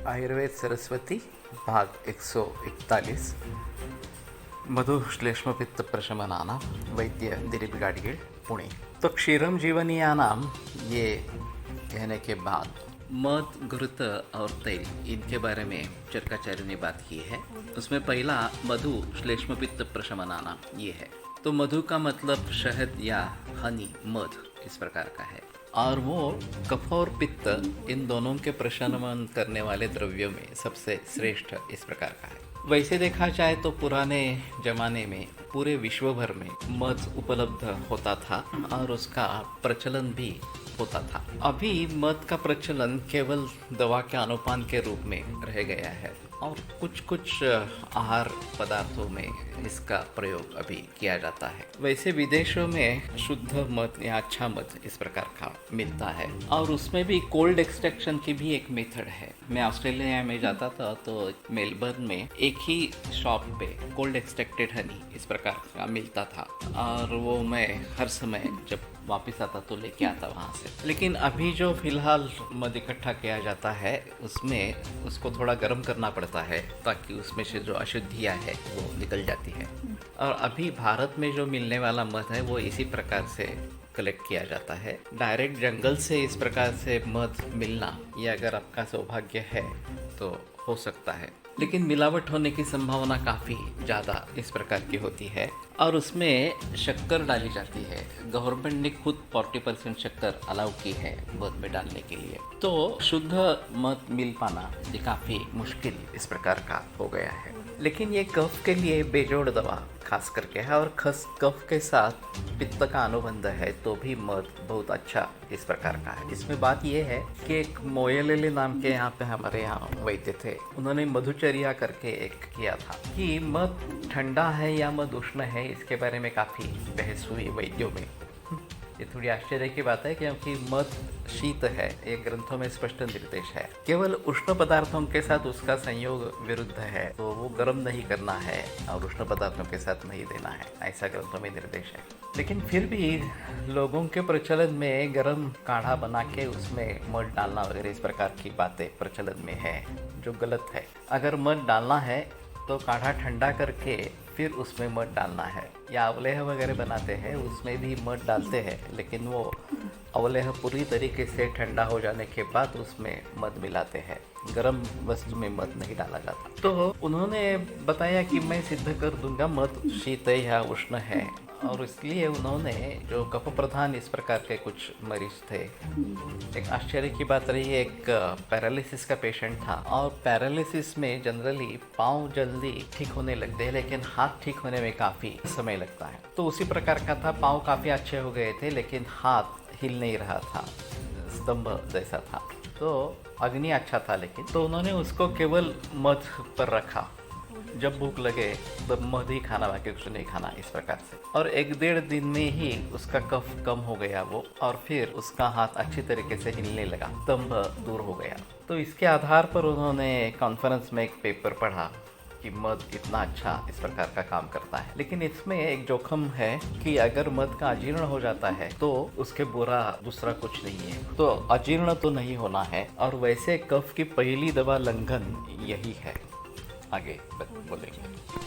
आयुर्वेद सरस्वती भाग 141 मधु श्लेष्म पित्त प्रशमनानां वैद्य दिलीप गाडगीळ पुणे। तो क्षीरम जीवनीयानाम ये कहने के बाद मध घृत और तेल इनके बारे में चरकाचार्य ने बात की है। उसमें पहला मधु श्लेष्म पित्त प्रशमनानाम ये है। तो मधु का मतलब शहद या हनी मध इस प्रकार का है और वो कफ और पित्त इन दोनों के प्रशमन करने वाले द्रव्यों में सबसे श्रेष्ठ इस प्रकार का है। वैसे देखा जाए तो पुराने जमाने में पूरे विश्व भर में मध उपलब्ध होता था और उसका प्रचलन भी होता था। अभी मध का प्रचलन केवल दवा के अनुपान के रूप में रह गया है और कुछ आहार पदार्थों में इसका प्रयोग अभी किया जाता है। वैसे विदेशों में शुद्ध मध या अच्छा मध इस प्रकार का मिलता है और उसमें भी कोल्ड एक्सट्रैक्शन की भी एक मेथड है। मैं ऑस्ट्रेलिया में जाता था तो मेलबर्न में एक ही शॉप पे कोल्ड एक्सट्रैक्टेड हनी इस प्रकार का मिलता था और वो मैं हर समय जब वापस आता तो लेके आता वहाँ से। लेकिन अभी जो फिलहाल मध इकट्ठा किया जाता है उसमें उसको थोड़ा गर्म करना पड़ता है ताकि उसमें से जो अशुद्धियाँ है वो निकल जाती है। और अभी भारत में जो मिलने वाला मध है वो इसी प्रकार से कलेक्ट किया जाता है। डायरेक्ट जंगल से इस प्रकार से मध मिलना ये अगर आपका सौभाग्य है तो हो सकता है, लेकिन मिलावट होने की संभावना काफ़ी ज़्यादा इस प्रकार की होती है और उसमें शक्कर डाली जाती है। गवर्नमेंट ने खुद 40% शक्कर अलाउ की है मध में डालने के लिए। तो शुद्ध मध मिल पाना ये काफ़ी मुश्किल इस प्रकार का हो गया है। लेकिन ये कफ के लिए बेजोड़ दवा खास करके है और कफ के साथ पित्त का अनुबंध है तो भी मध बहुत अच्छा इस प्रकार का है। इसमें बात यह है कि एक मोयलेले नाम के यहाँ पे हमारे यहाँ वैद्य थे, उन्होंने मधुचर्या करके एक किया था कि मध ठंडा है या मध उष्ण है, इसके बारे में काफ़ी बहस हुई वैद्यों में। ये थोड़ी आश्चर्य की बात है क्योंकि मध शीत है, ये ग्रंथों में स्पष्ट निर्देश है। केवल उष्ण पदार्थों के साथ उसका संयोग विरुद्ध है तो वो गर्म नहीं करना है और उष्ण पदार्थों के साथ नहीं देना है, ऐसा ग्रंथों में निर्देश है। लेकिन फिर भी लोगों के प्रचलन में गर्म काढ़ा बना के उसमें मध डालना वगैरह इस प्रकार की बातें प्रचलन में है जो गलत है। अगर मध डालना है तो काढ़ा ठंडा करके फिर उसमें मध डालना है, या अवलेह वगैरह बनाते हैं उसमें भी मध डालते हैं, लेकिन वो अवलेह पूरी तरीके से ठंडा हो जाने के बाद उसमें मध मिलाते हैं। गर्म वस्तु में मध नहीं डाला जाता। तो उन्होंने बताया कि मैं सिद्ध कर दूंगा मध शीत या उष्ण है और इसलिए उन्होंने जो कफ प्रधान इस प्रकार के कुछ मरीज थे, एक आश्चर्य की बात रही, एक पैरालिसिस का पेशेंट था और पैरालिसिस में जनरली पाँव जल्दी ठीक होने लगते हैं लेकिन हाथ ठीक होने में काफ़ी समय लगता है। तो उसी प्रकार का था, पाँव काफ़ी अच्छे हो गए थे लेकिन हाथ हिल नहीं रहा था, स्तंभ जैसा था। तो अग्नि अच्छा था लेकिन, तो उन्होंने उसको केवल मध पर रखा, जब भूख लगे तब मध ही खाना, बाकी कुछ नहीं खाना इस प्रकार से। और 1-1.5 दिन में ही उसका कफ कम हो गया वो और फिर उसका हाथ अच्छी तरीके से हिलने लगा, स्तंभ दूर हो गया। तो इसके आधार पर उन्होंने कॉन्फ्रेंस में एक पेपर पढ़ा कि मध इतना अच्छा इस प्रकार का काम करता है। लेकिन इसमें एक जोखिम है कि अगर मध का अजीर्ण हो जाता है तो उसके बुरा दूसरा कुछ नहीं है। तो अजीर्ण तो नहीं होना है और वैसे कफ की पहली दवा लंघन यही है। आगे बोलेंगे।